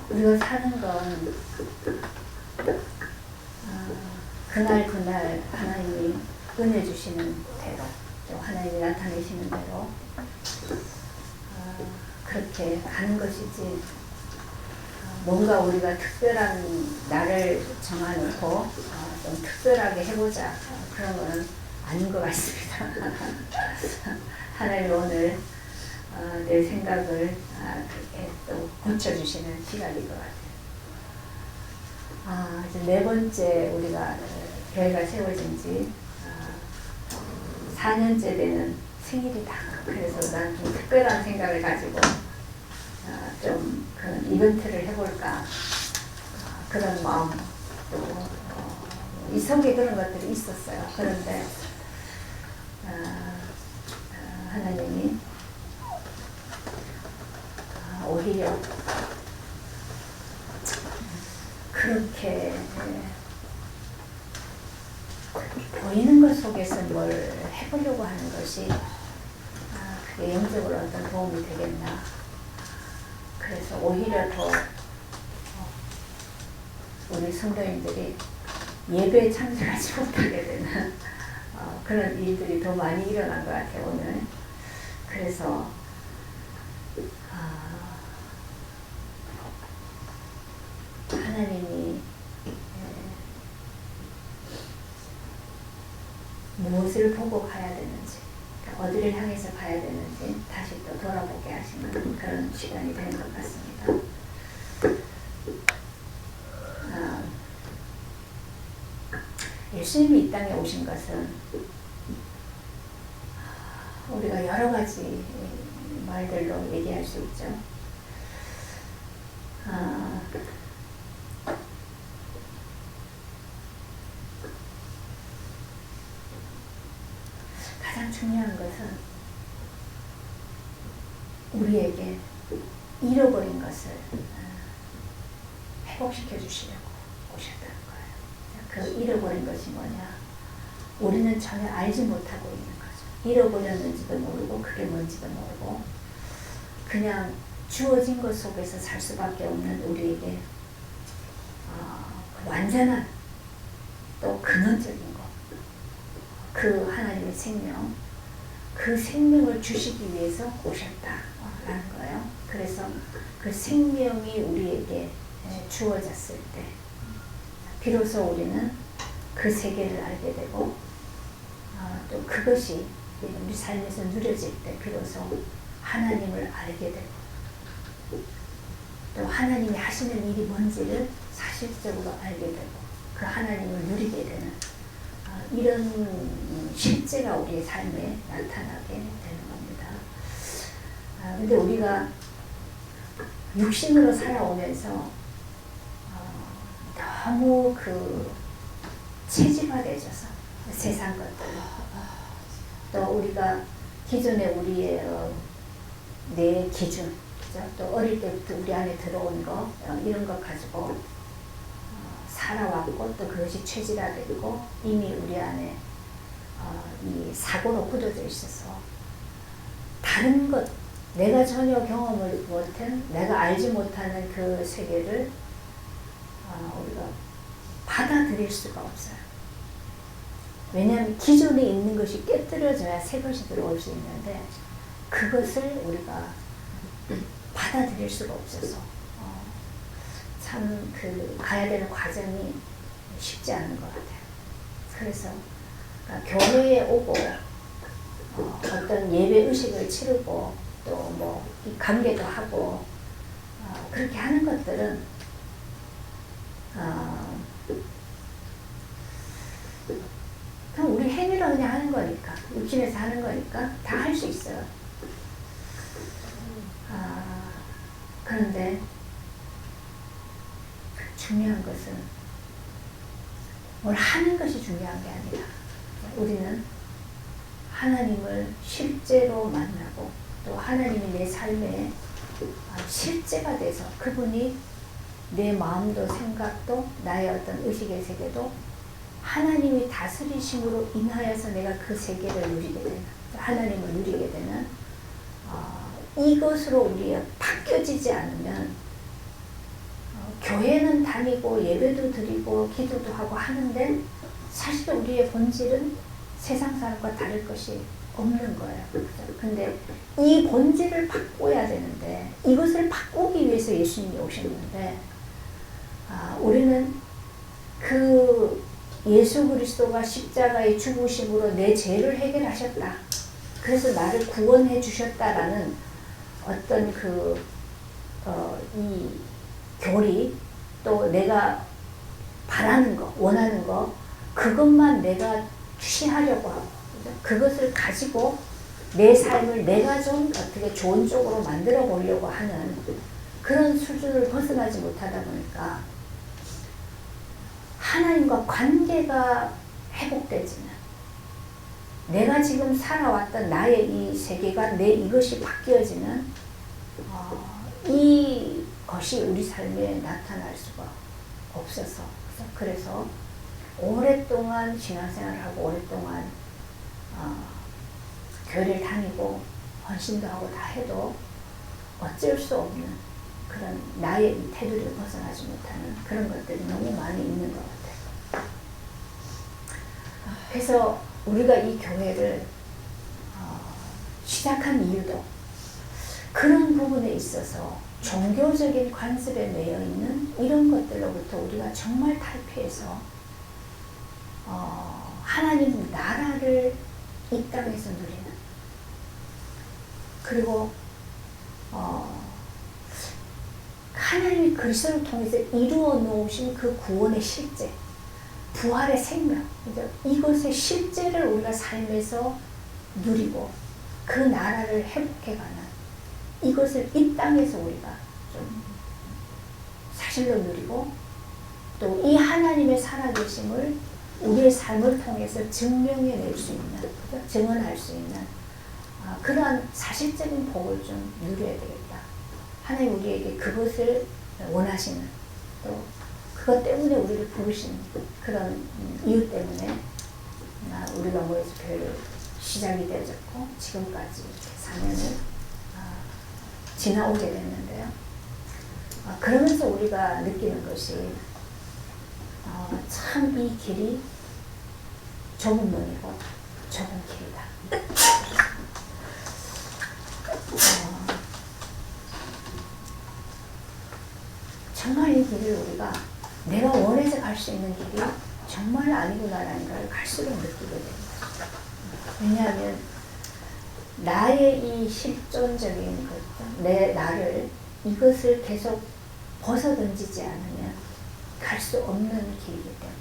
우리가 사는 건 그날 그날 하나님이 은혜 주시는 대로 또 하나님이 나타내시는 대로 그렇게 가는 것이지 뭔가 우리가 특별한 날을 정해놓고 좀 특별하게 해보자 그런 거는 아닌 것 같습니다. 하나님 오늘 내 생각을 그렇게 또 고쳐주시는 시간인 것 같아요. 이제 네 번째 우리가 교회가 세워진 지 4년째 되는 생일이다. 그래서 난 좀 특별한 생각을 가지고 좀 그런 이벤트를 해볼까 그런 마음 또 이 속에 그런 것들이 있었어요. 그런데 하나님이 오히려 그렇게 보이는 것 속에서 뭘 해보려고 하는 것이 그게 영적으로 어떤 도움이 되겠나. 그래서 오히려 더 우리 성도님들이 예배에 참석하지 못하게 되는 그런 일들이 더 많이 일어난 것 같아요, 오늘. 그래서 하나님이 무엇을 보고 가야 되는지, 그러니까 어디를 향해서 가야 되는지 다시 또 돌아보게 하시는 그런 시간이 되는 것 같습니다. 예수님이 이 땅에 오신 것은 우리가 여러 가지 말들로 얘기할 수 있죠. 가장 중요한 것은 우리에게 잃어버린 것을 회복시켜 주시려고 오셨다는 거예요. 그 잃어버린 것이 뭐냐? 우리는 전혀 알지 못하고 있는 거죠. 잃어버렸는지도 모르고 그게 뭔지도 모르고 그냥 주어진 것 속에서 살 수밖에 없는 우리에게 완전한 또 근원적인 것, 그 하나님의 생명, 그 생명을 주시기 위해서 오셨다라는 거예요. 그래서 그 생명이 우리에게 주어졌을 때 비로소 우리는 그 세계를 알게 되고 또 그것이 우리 삶에서 누려질 때 비로소 하나님을 알게 되고 또 하나님이 하시는 일이 뭔지를 사실적으로 알게 되고 그 하나님을 누리게 되는 이런 실제가 우리의 삶에 나타나게 되는 겁니다. 근데 우리가 육신으로 살아오면서 너무 체질화되어서 세상 것들 또 우리가 기존에 우리의 내 기준 그죠? 또 어릴 때부터 우리 안에 들어온 거 이런 것 가지고 살아왔고 또 그것이 체질화되고 이미 우리 안에 이 사고로 굳어져 있어서 다른 것 내가 전혀 경험을 못한 내가 알지 못하는 그 세계를 우리가 받아들일 수가 없어요. 왜냐하면 기존에 있는 것이 깨뜨려져야 새 것이 들어올 수 있는데 그것을 우리가 받아들일 수가 없어서 참 가야 되는 과정이 쉽지 않은 것 같아요. 그래서 그러니까 교회에 오고 어떤 예배 의식을 치르고 또 뭐 관계도 하고 그렇게 하는 것들은 그냥 우리 행위로 그냥 하는 거니까 육신에서 하는 거니까 다 할 수 있어요. 그런데 중요한 것은 뭘 하는 것이 중요한 게 아니라 우리는 하나님을 실제로 만나고 또 하나님이 내 삶에 실제가 돼서 그분이 내 마음도 생각도 나의 어떤 의식의 세계도 하나님이 다스리심으로 인하여서 내가 그 세계를 누리게 되는 하나님을 누리게 되는 이것으로 우리가 바뀌어지지 않으면 교회는 다니고 예배도 드리고 기도도 하고 하는데 사실 우리의 본질은 세상 사람과 다를 것이 없는 거예요. 근데 이 본질을 바꿔야 되는데 이것을 바꾸기 위해서 예수님이 오셨는데 우리는 그 예수 그리스도가 십자가의 죽으심으로 내 죄를 해결하셨다. 그래서 나를 구원해 주셨다라는 어떤 이 교리 또 내가 바라는 거, 원하는 거 그것만 내가 취하려고 하고 그것을 가지고 내 삶을 내가 좀 어떻게 좋은 쪽으로 만들어 보려고 하는 그런 수준을 벗어나지 못하다 보니까 하나님과 관계가 회복되지는 내가 지금 살아왔던 나의 이 세계가 내 이것이 바뀌어지는 이것이 우리 삶에 나타날 수가 없어서 그래서 오랫동안 신앙생활을 하고 오랫동안 교회를 다니고 헌신도 하고 다 해도 어쩔 수 없는 그런 나의 이 테두리를 벗어나지 못하는 그런 것들이 너무 많이 있는 것 같아요. 그래서 우리가 이 교회를 시작한 이유도 그런 부분에 있어서 종교적인 관습에 매여 있는 이런 것들로부터 우리가 정말 탈피해서 하나님 나라를 이 땅에서 누리는 그리고 하나님이 그리스도를 통해서 이루어 놓으신 그 구원의 실제 부활의 생명 이것의 실제를 우리가 삶에서 누리고 그 나라를 회복해가는 이것을 이 땅에서 우리가 좀 사실로 누리고 또 이 하나님의 살아계심을 우리의 삶을 통해서 증명해낼 수 있는 증언할 수 있는 그러한 사실적인 복을 좀 누려야 되겠다. 하나님 우리에게 그것을 원하시는 또 그것 때문에 우리를 부르신 그런 이유 때문에 우리가 모여서 교회를 시작이 되어졌고 지금까지 4년을 지나오게 됐는데요. 그러면서 우리가 느끼는 것이 참 이 길이 좁은 문이고 좁은 길이다. 정말 이 길을 우리가 내가 원해서 갈 수 있는 길이 정말 아니구나라는 걸 갈수록 느끼게 됩니다. 왜냐하면 나의 이 실존적인 것, 나를 이것을 계속 벗어던지지 않으면 갈 수 없는 길이기 때문에.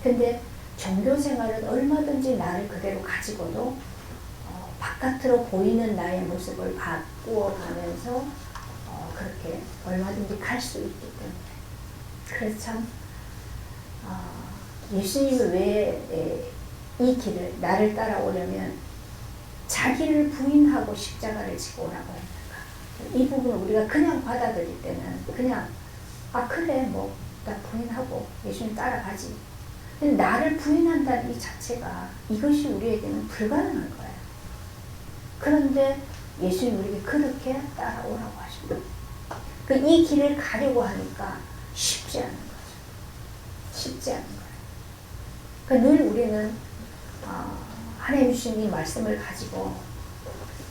근데 종교 생활은 얼마든지 나를 그대로 가지고도 바깥으로 보이는 나의 모습을 바꾸어 가면서 그렇게 얼마든지 갈 수 있기 때문에. 그래서 참 예수님이 왜 이 길을 나를 따라오려면 자기를 부인하고 십자가를 지고 오라고 했는가. 이 부분을 우리가 그냥 받아들일 때는 그냥 그래 뭐 나 부인하고 예수님 따라가지. 근데 나를 부인한다는 이 자체가 이것이 우리에게는 불가능한 거예요. 그런데 예수님 우리에게 그렇게 따라오라고 하십니다. 이 길을 가려고 하니까 쉽지 않은 거죠. 쉽지 않은 거예요. 늘 우리는 하나님 주신 이 말씀을 가지고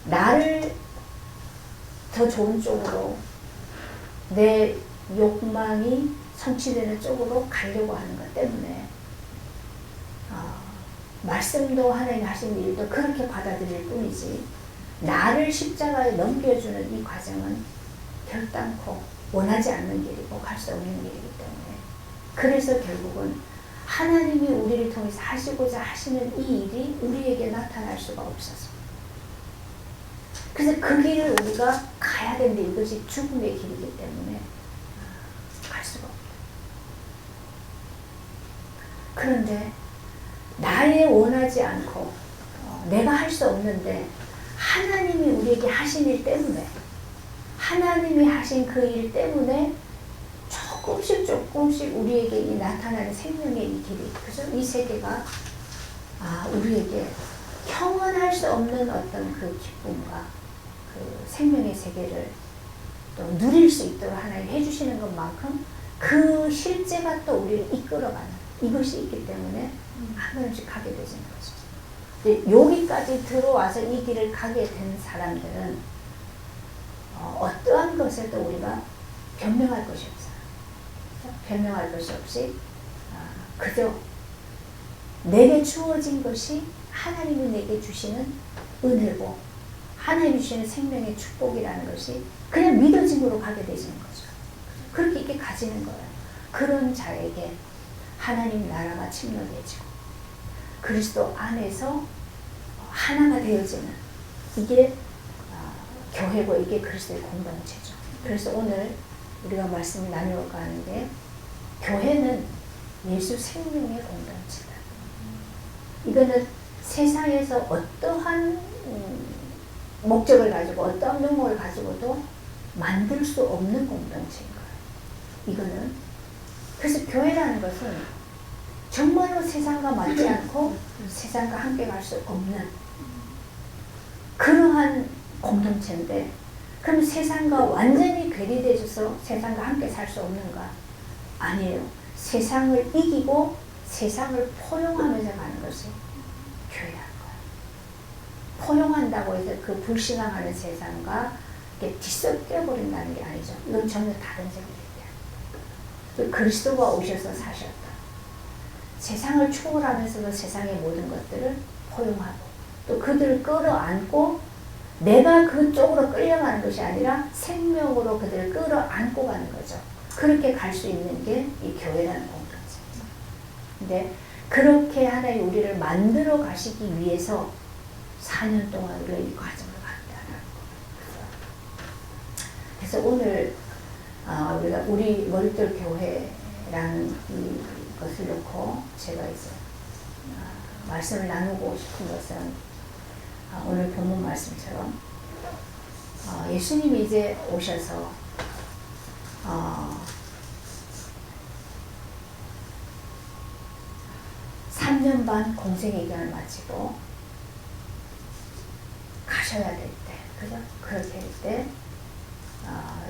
나를 더 좋은 쪽으로 내 욕망이 성취되는 쪽으로 가려고 하는 것 때문에 말씀도 하나님 하신 일도 그렇게 받아들일 뿐이지 나를 십자가에 넘겨주는 이 과정은 결단코 원하지 않는 길이고 갈 수 없는 길이기 때문에 그래서 결국은 하나님이 우리를 통해서 하시고자 하시는 이 일이 우리에게 나타날 수가 없어서 그래서 그 길을 우리가 가야 되는데 이것이 죽음의 길이기 때문에 갈 수가 없다. 그런데 나의 원하지 않고 내가 할 수 없는데 하나님이 우리에게 하신 일 때문에 하나님이 하신 그 일 때문에 조금씩 우리에게 이 나타나는 생명의 이 길이 그죠? 이 세계가 우리에게 형언할 수 없는 어떤 그 기쁨과 그 생명의 세계를 또 누릴 수 있도록 하나님 해주시는 것만큼 그 실제가 또 우리를 이끌어가는 이것이 있기 때문에 한 걸음씩 가게 되는 거죠. 여기까지 들어와서 이 길을 가게 된 사람들은 어떠한 것을 또 우리가 변명할 것이 없어요. 변명할 것이 없이 그저 내게 주어진 것이 하나님이 내게 주시는 은혜고 하나님이 주시는 생명의 축복이라는 것이 그냥 믿어짐으로 가게 되시는 거죠. 그렇게 이렇게 가지는 거예요. 그런 자에게 하나님 나라가 침노해지고 그리스도 안에서 하나가 되어지는 이게 교회고 이게 그리스도의 공동체죠. 그래서 오늘 우리가 말씀을 나누어가는 게 교회는 예수 생명의 공동체다. 이거는 세상에서 어떠한 목적을 가지고 어떠한 명목을 가지고도 만들 수 없는 공동체인 거예요. 이거는 그래서 교회라는 것은 정말로 세상과 맞지 않고 세상과 함께 갈 수 없는 그러한 공동체인데 그럼 세상과 완전히 괴리되어서 세상과 함께 살 수 없는가? 아니에요. 세상을 이기고 세상을 포용하면서 가는 것이 교회라는 거예요. 포용한다고 해서 그 불신앙하는 세상과 이렇게 뒤섞여 버린다는 게 아니죠. 이건 전혀 다른 생각이에요. 그리스도가 오셔서 사셨다. 세상을 초월하면서도 세상의 모든 것들을 포용하고 또 그들을 끌어안고 내가 그쪽으로 끌려가는 것이 아니라 생명으로 그들을 끌어안고 가는 거죠. 그렇게 갈 수 있는 게 이 교회라는 공동체입니다. 근데 그렇게 하나님 우리를 만들어 가시기 위해서 4년 동안 우리가 이 과정을 갔다라는 거예요. 그래서 오늘 우리가 우리 머릿돌 교회라는 이것을 놓고 제가 이제 말씀을 나누고 싶은 것은 오늘 본문 말씀처럼 예수님이 이제 오셔서 3년 반 공생의 기간을 마치고 가셔야 될 때, 그죠? 그렇게 할 때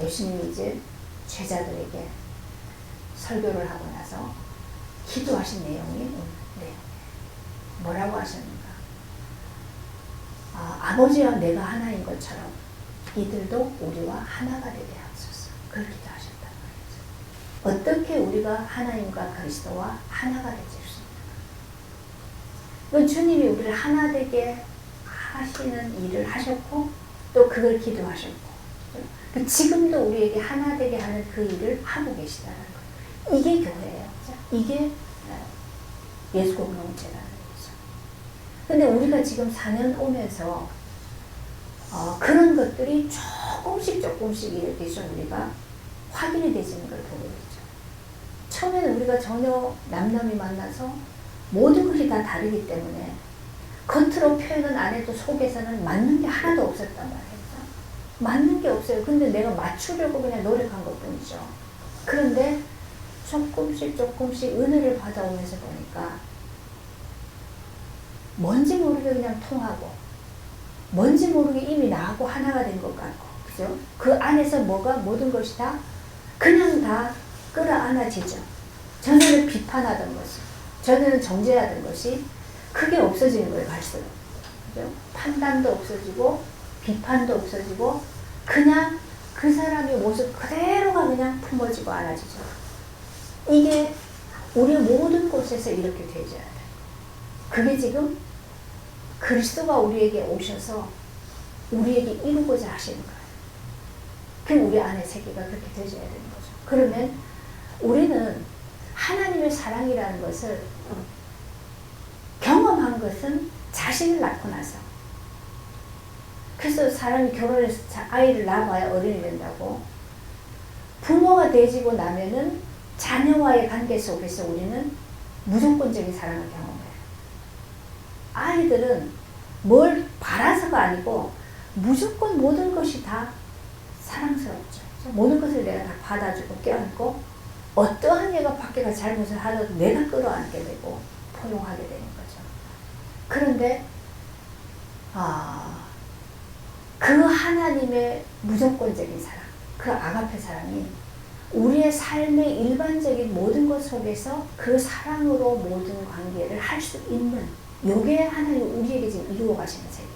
예수님이 이제 제자들에게 설교를 하고 나서 기도하신 내용이 뭐라고 하셨는가? 아버지와 내가 하나인 것처럼 이들도 우리와 하나가 되게 하소서. 그렇게 기도하셨단 말이죠. 어떻게 우리가 하나님과 그리스도와 하나가 되실 수 있는가? 이건 주님이 우리를 하나 되게 하시는 일을 하셨고 또 그걸 기도하셨고 지금도 우리에게 하나 되게 하는 그 일을 하고 계시다는 거예요. 이게 교회예요. 이게 예수 공동체라는 거죠. 근데 우리가 지금 4년 오면서 그런 것들이 조금씩 이렇게 좀 우리가 확인이 되시는 걸 보게 되죠. 처음에는 우리가 전혀 남남이 만나서 모든 것이 다 다르기 때문에 겉으로 표현은 안 해도 속에서는 맞는 게 하나도 없었단 말이에요. 맞는 게 없어요. 근데 내가 맞추려고 그냥 노력한 것 뿐이죠. 그런데 조금씩 은혜를 받아오면서 보니까 뭔지 모르게 그냥 통하고 뭔지 모르게 이미 나하고 하나가 된 것 같고 그죠? 그 안에서 모든 것이 다 그냥 다 끌어안아지죠. 전에는 비판하던 것이 전에는 정죄하던 것이 그게 없어지는 거예요. 갈수록 그죠? 판단도 없어지고 비판도 없어지고 그냥 그 사람의 모습 그대로가 그냥 품어지고 안아지죠. 이게 우리 모든 곳에서 이렇게 되어야 돼. 그게 지금 그리스도가 우리에게 오셔서 우리에게 이루고자 하시는 거예요. 그럼 우리 안에 세계가 그렇게 되어야 되는 거죠. 그러면 우리는 하나님의 사랑이라는 것을 경험한 것은 자신을 낳고 나서 그래서 사람이 결혼해서 아이를 낳아야 어른이 된다고 부모가 되지고 나면은 자녀와의 관계 속에서 우리는 무조건적인 사랑을 경험해요. 아이들은 뭘 바라서가 아니고 무조건 모든 것이 다 사랑스럽죠. 모든 것을 내가 다 받아주고 껴안고 어떠한 얘가 밖에가 잘못을 하더라도 내가 끌어안게 되고 포용하게 되는 거죠. 그런데 그 하나님의 무조건적인 사랑, 그 아가페 사랑이 우리의 삶의 일반적인 모든 것 속에서 그 사랑으로 모든 관계를 할 수 있는, 요게 하나님 우리에게 지금 이루어 가시는 세계다.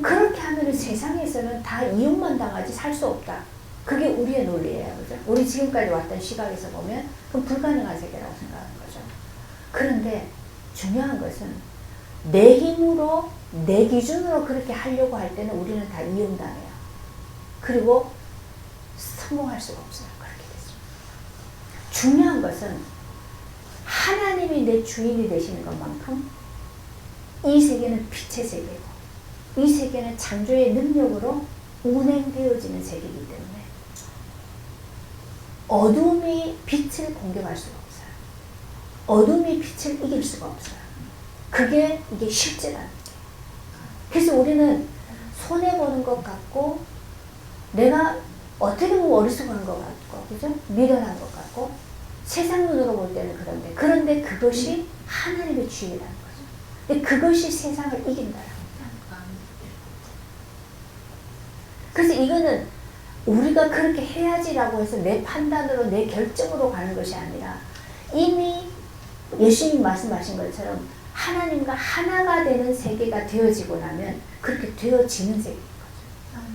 그렇게 하면 세상에서는 다 이용만 당하지 살 수 없다. 그게 우리의 논리예요. 그죠? 우리 지금까지 왔던 시각에서 보면 그건 불가능한 세계라고 생각하는 거죠. 그런데 중요한 것은 내 힘으로, 내 기준으로 그렇게 하려고 할 때는 우리는 다 이용당해요. 그리고 성공할 수가 없어요. 그렇게 되죠. 중요한 것은 하나님이 내 주인이 되시는 것만큼 이 세계는 빛의 세계고, 이 세계는 창조의 능력으로 운행되어지는 세계이기 때문에 어둠이 빛을 공격할 수가 없어요. 어둠이 빛을 이길 수가 없어요. 이게 실제라는 게. 그래서 우리는 손해보는 것 같고, 내가 어떻게 보면 어리석은 것 같고, 그죠? 미련한 것 같고, 세상 눈으로 볼 때는 그런데 그것이 하나님의 주인이라는 거죠. 근데 그것이 세상을 이긴다라는 거죠. 그래서 이거는 우리가 그렇게 해야지라고 해서 내 판단으로, 내 결정으로 가는 것이 아니라 이미 예수님 말씀하신 것처럼 하나님과 하나가 되는 세계가 되어지고 나면 그렇게 되어지는 세계인 거죠.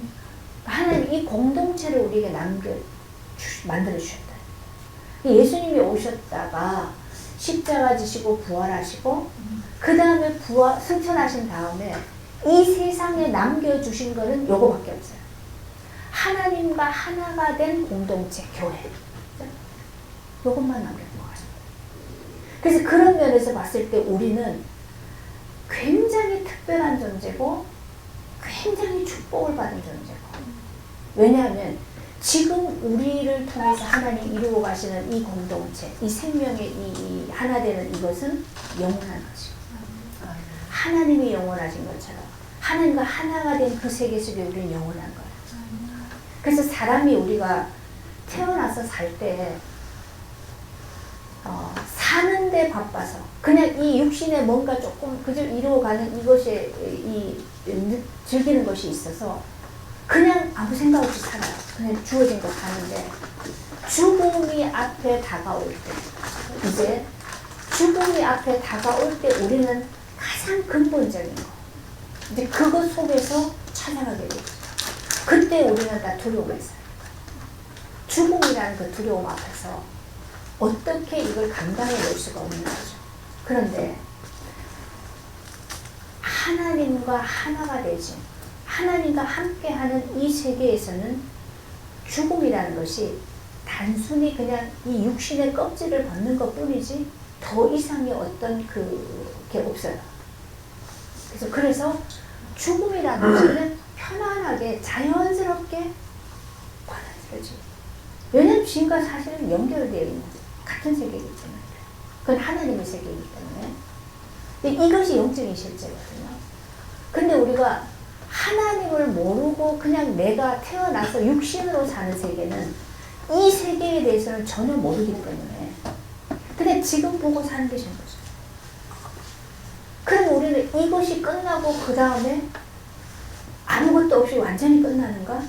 하나님 이 공동체를 우리에게 만들어 주셨다. 예수님이 오셨다가 십자가 지시고 부활하시고 그 다음에 승천하신 다음에 이 세상에 남겨주신 것은 요거밖에 없어요. 하나님과 하나가 된 공동체, 교회. 요것만 남겨둔 거예요. 그래서 그런 면에서 봤을 때 우리는 굉장히 특별한 존재고 굉장히 축복을 받은 존재고, 왜냐하면 지금 우리를 통해서 하나님 이루어 가시는 이 공동체, 이 생명의 이 하나 되는 이것은 영원한 것이고, 하나님이 영원하신 것처럼 하나님과 하나가 된 그 세계 속에 우리는 영원한 거예요. 그래서 사람이 우리가 태어나서 살 때 사는데 바빠서 그냥 이 육신에 뭔가 조금 그저 이루어가는 이것에 즐기는 것이 있어서 그냥 아무 생각 없이 살아요. 그냥 주어진 거 사는데 죽음이 앞에 다가올 때, 이제 죽음이 앞에 다가올 때 우리는 가장 근본적인 거, 이제 그것 속에서 찾아가게 되죠. 그때 우리는 다 두려움에 있어요. 죽음이라는 그 두려움 앞에서 어떻게 이걸 감당해 낼 수가 없는 거죠. 그런데 하나님과 하나가 되지, 하나님과 함께하는 이 세계에서는 죽음이라는 것이 단순히 그냥 이 육신의 껍질을 벗는 것 뿐이지 더 이상의 어떤 그게 없어요. 그래서 죽음이라는 것은 편안하게 자연스럽게 받아들여지. 왜냐하면 지금과 사실은 연결되어 있는 같은 세계이기 때문에, 그건 하나님의 세계이기 때문에. 근데 이것이 영적인 실제거든요. 근데 우리가 하나님을 모르고 그냥 내가 태어나서 육신으로 사는 세계는 이 세계에 대해서는 전혀 모르기 때문에 그냥 지금 보고 사는 게 좋은 거죠. 그럼 우리는 이것이 끝나고 그 다음에 아무것도 없이 완전히 끝나는가?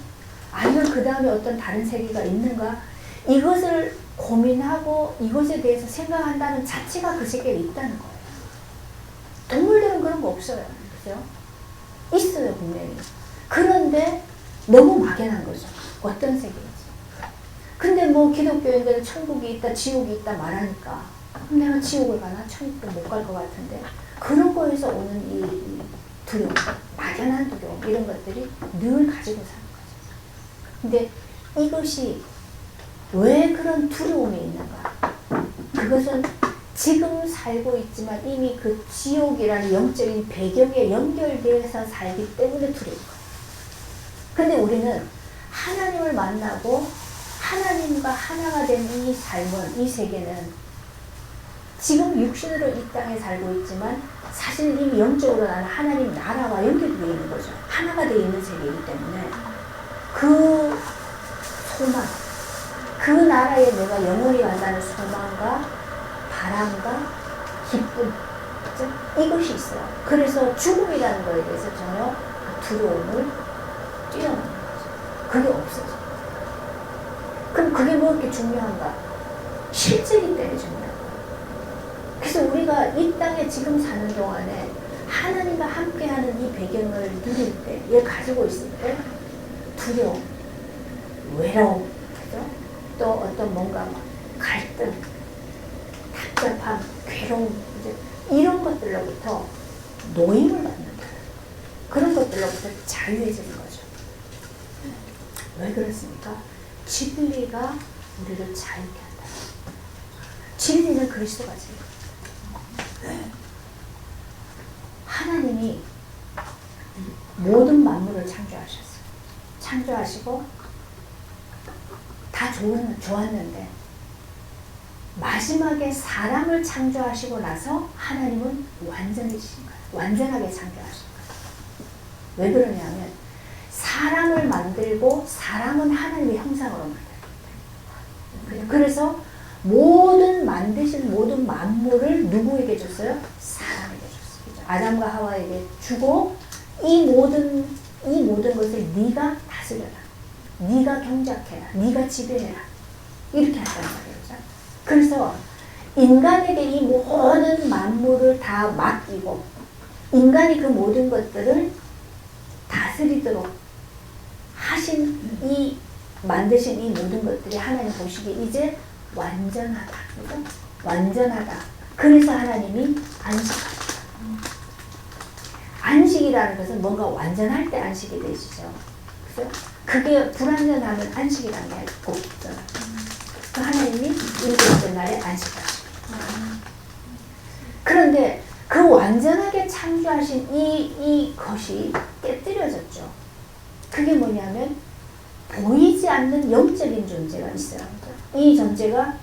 아니면 그 다음에 어떤 다른 세계가 있는가? 이것을 고민하고 이것에 대해서 생각한다는 자체가 그 세계에 있다는 거예요. 동물들은 그런 거 없어요. 그죠? 있어요, 분명히. 그런데 너무 막연한 거죠. 어떤 세계인지. 근데 뭐 기독교인들은 천국이 있다, 지옥이 있다 말하니까 그럼 내가 지옥을 가나? 천국도 못 갈 것 같은데, 그런 거에서 오는 이 두려움, 막연한 두려움, 이런 것들이 늘 가지고 사는 거죠. 근데 이것이 왜 그런 두려움이 있는가? 그것은 지금 살고 있지만 이미 그 지옥이라는 영적인 배경에 연결되어서 살기 때문에 두려운 거예요. 근데 우리는 하나님을 만나고 하나님과 하나가 된 이 삶은, 이 세계는 지금 육신으로 이 땅에 살고 있지만 사실 이미 영적으로 나는 하나님 나라와 연결되어 있는 거죠. 하나가 되어 있는 세계이기 때문에 그 소망, 그 나라에 내가 영원히 간다는 소망과 바람과 기쁨, 그죠? 이것이 있어요. 그래서 죽음이라는 거에 대해서 전혀 두려움을 뛰어넘는 거죠. 그게 없어져. 그럼 그게 뭐 이렇게 중요한가? 실제이기 때문에 중요한 거예요. 그래서 우리가 이 땅에 지금 사는 동안에 하나님과 함께하는 이 배경을 누릴 때, 얘 가지고 있을 때 두려움, 외로움, 그죠? 또 어떤 뭔가 막 갈등, 답답함, 괴로움, 이제 이런 것들로부터 노임을 받는다. 그런 것들로부터 자유해지는 거죠. 왜 그렇습니까? 진리가 우리를 자유케 한다. 진리는 그리스도가 진리. 하나님이 모든 만물을 창조하셨어요. 창조하시고 다 좋았는데 마지막에 사람을 창조하시고 나서 하나님은 완전해지신 거예요. 완전하게 창조하신 거예요. 왜 그러냐면 사람을 만들고 사람은 하나님의 형상으로 만들었어요. 그래서 만드신 모든 만물을 누구에게 줬어요? 사람에게 줬어요. 아담과 하와에게 주고 이 모든 것을 네가 다스려라. 네가 경작해라. 네가 지배해라. 이렇게 한단 말이에요. 그래서 인간에게 이 모든 만물을 다 맡기고 인간이 그 모든 것들을 다스리도록 하신 만드신 이 모든 것들이 하나님 보시기에 이제 완전하다. 그죠? 완전하다. 그래서 하나님이 안식하다. 안식이라는 것은 뭔가 완전할 때 안식이 되시죠. 그죠? 그게 불완전하면 안식이라는 게 없죠. 그 하나님이 일곱째 날에 안식하시고. 그런데 그 완전하게 창조하신 이것이 깨뜨려졌죠. 그게 뭐냐면 보이지 않는 영적인 존재가 있어요. 이 존재가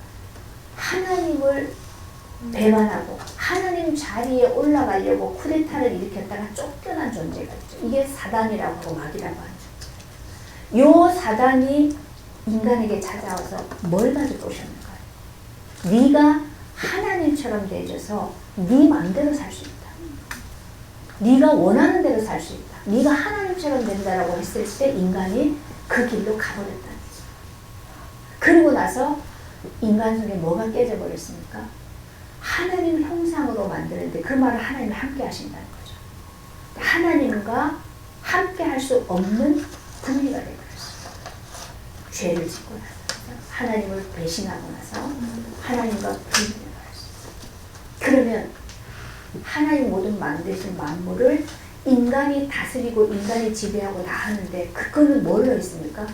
하나님을 배반하고 하나님 자리에 올라가려고 쿠데타를 일으켰다가 쫓겨난 존재가 있죠. 이게 사단이라고 하고 마귀라고 하죠. 요 사단이 인간에게 찾아와서 뭘 가지고 오셨는가요? 네가 하나님처럼 되어져서 네 마음대로 살 수 있다. 네가 원하는 대로 살 수 있다. 네가 하나님처럼 된다라고 했을 때 인간이 그 길로 가버렸다는 거죠. 그리고 나서 인간 속에 뭐가 깨져버렸습니까? 하나님 형상으로 만드는데 그 말은 하나님이 함께 하신다는 거죠. 하나님과 함께 할 수 없는 분리가 되버렸어요. 죄를 짓고 나서 하나님을 배신하고 나서 하나님과 분리가 되버렸어요. 그러면 하나님 모든 만드신 만물을 인간이 다스리고 인간이 지배하고 다 하는데 그거는 뭘로 했습니까?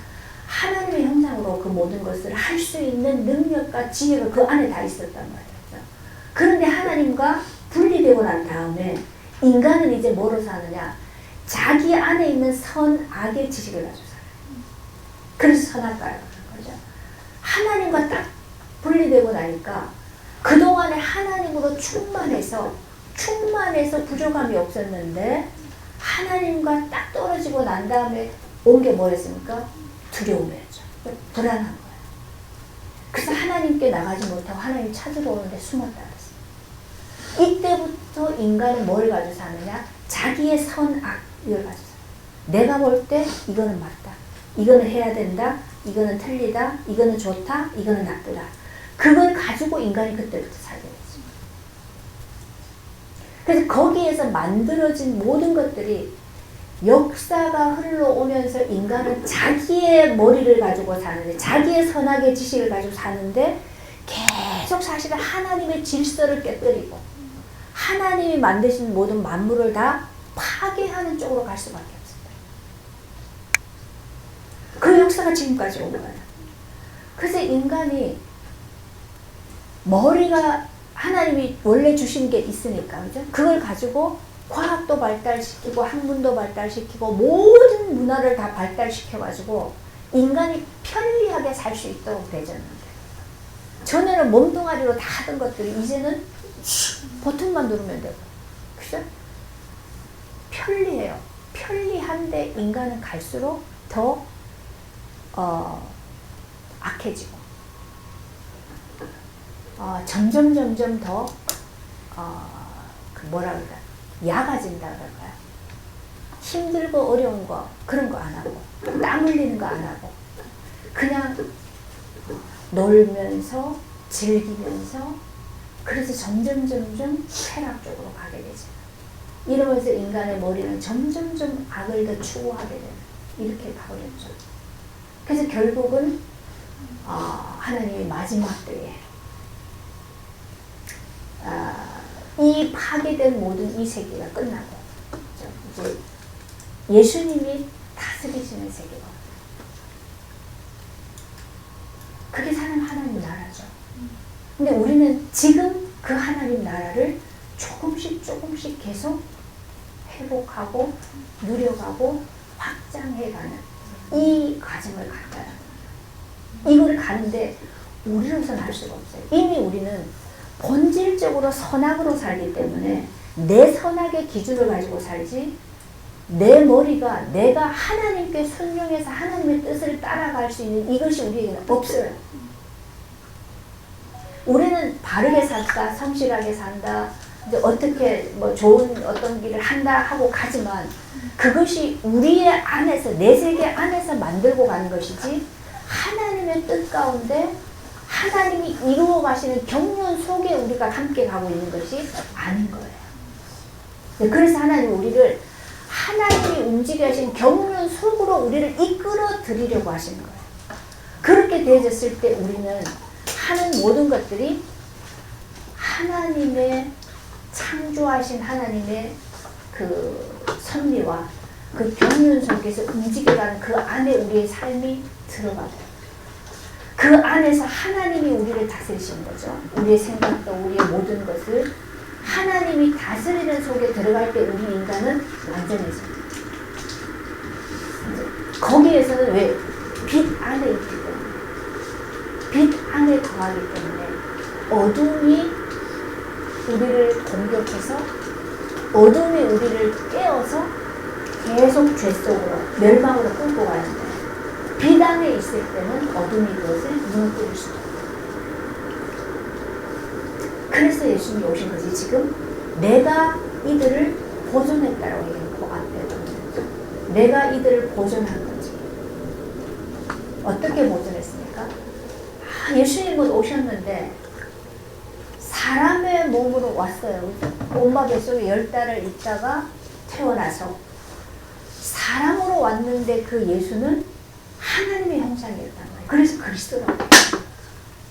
하나님의 형상으로 그 모든 것을 할 수 있는 능력과 지혜가 그 안에 다 있었단 말이에요. 그런데 하나님과 분리되고 난 다음에 인간은 이제 뭐로 사느냐? 자기 안에 있는 선악의 지식을 가지고 살아요. 그래서 선악과라고 하는 거죠. 하나님과 딱 분리되고 나니까 그동안에 하나님으로 충만해서 부족함이 없었는데 하나님과 딱 떨어지고 난 다음에 온 게 뭐였습니까? 두려움이었죠. 불안한 거예요. 그래서 하나님께 나가지 못하고 하나님 찾으러 오는데 숨었다 그랬어요. 이때부터 인간은 뭘 가지고 사느냐? 자기의 선악을 가지고 살아요. 내가 볼 때 이거는 맞다. 이거는 해야 된다. 이거는 틀리다. 이거는 좋다. 이거는 나쁘다. 그걸 가지고 인간이 그때부터 살게 됐어요. 그래서 거기에서 만들어진 모든 것들이 역사가 흘러오면서 인간은 자기의 머리를 가지고 사는데 자기의 선악의 지식을 가지고 사는데 계속 사실은 하나님의 질서를 깨뜨리고 하나님이 만드신 모든 만물을 다 파괴하는 쪽으로 갈 수밖에 없습니다. 그 역사가 지금까지 온 거예요. 그래서 인간이 머리가 하나님이 원래 주신 게 있으니까 그죠? 그걸 가지고 과학도 발달시키고 학문도 발달시키고 모든 문화를 다 발달시켜가지고 인간이 편리하게 살 수 있도록 되졌는데 전에는 몸뚱아리로 다 하던 것들이 이제는 버튼만 누르면 되고 그죠? 편리해요. 편리한데 인간은 갈수록 더 악해지고 점점 더 그 뭐라 그럴까? 야가진다 그럴까요? 힘들고 어려운 거 그런 거 안 하고 땀 흘리는 거 안 하고 그냥 놀면서 즐기면서 그래서 점점 쾌락 쪽으로 가게 되죠. 이러면서 인간의 머리는 점점 악을 더 추구하게 되는 이렇게 가버렸죠. 그래서 결국은 하나님이 마지막 때에 이 파괴된 모든 이 세계가 끝나고 이제 예수님이 다스리시는 세계가 그게 하나님 나라죠. 근데 우리는 지금 그 하나님 나라를 조금씩 계속 회복하고 누려가고 확장해가는 이 과정을 갈까요? 이걸 가는데 우리로서는 할 수가 없어요. 이미 우리는 본질적으로 선악으로 살기 때문에 내 선악의 기준을 가지고 살지 내 머리가 내가 하나님께 순종해서 하나님의 뜻을 따라갈 수 있는 이것이 우리에게는 없어요. 우리는 바르게 산다, 성실하게 산다, 이제 어떻게 뭐 좋은 어떤 길을 한다 하고 가지만 그것이 우리의 안에서 내 세계 안에서 만들고 가는 것이지 하나님의 뜻 가운데 하나님이 이루어 가시는 경륜 속에 우리가 함께 가고 있는 것이 아닌 거예요. 그래서 하나님이 우리를 하나님이 움직여 하신 경륜 속으로 우리를 이끌어 드리려고 하시는 거예요. 그렇게 되어졌을 때 우리는 하는 모든 것들이 하나님의 창조하신 하나님의 그 섭리와 그 경륜 속에서 움직여가는 그 안에 우리의 삶이 들어가고 그 안에서 하나님이 우리를 다스리시는 거죠. 우리의 생각도 우리의 모든 것을 하나님이 다스리는 속에 들어갈 때 우리 인간은 완전해집니다. 거기에서는 왜? 빛 안에 있기 때문에 빛 안에 거하기 때문에 어둠이 우리를 공격해서 어둠이 우리를 깨어서 계속 죄 속으로 멸망으로 끌고 가는데 빛 안에 있을 때는 어둠이 그것을 무너뜨릴 수도 없고 그래서 예수님이 오신 거지. 지금 내가 이들을 보존했다라고 얘기하고 앞에 보면 내가 이들을 보존한 거지. 어떻게 보존했습니까? 예수님은 오셨는데 사람의 몸으로 왔어요. 엄마 뱃속에 10달을 있다가 태어나서 사람으로 왔는데 그 예수는 하나님의 형상이었단 말이에요. 그래서 그리스도라고 해요.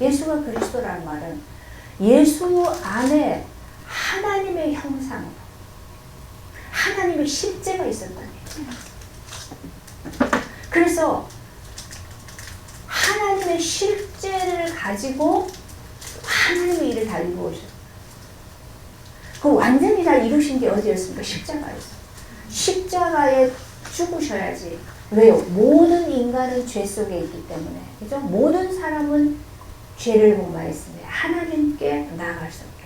예수가 그리스도라는 말은 예수 안에 하나님의 형상, 하나님의 실제가 있었다는 얘기예요. 그래서 하나님의 실제를 가지고 하나님의 일을 다 이루어졌어요. 그 완전히 다 이루신 게 어디였습니까? 십자가였어요. 십자가에 죽으셔야지. 왜요? 모든 인간은 죄 속에 있기 때문에. 그죠? 모든 사람은 죄를 범하였으며 하나님께 나아갈 수 없게.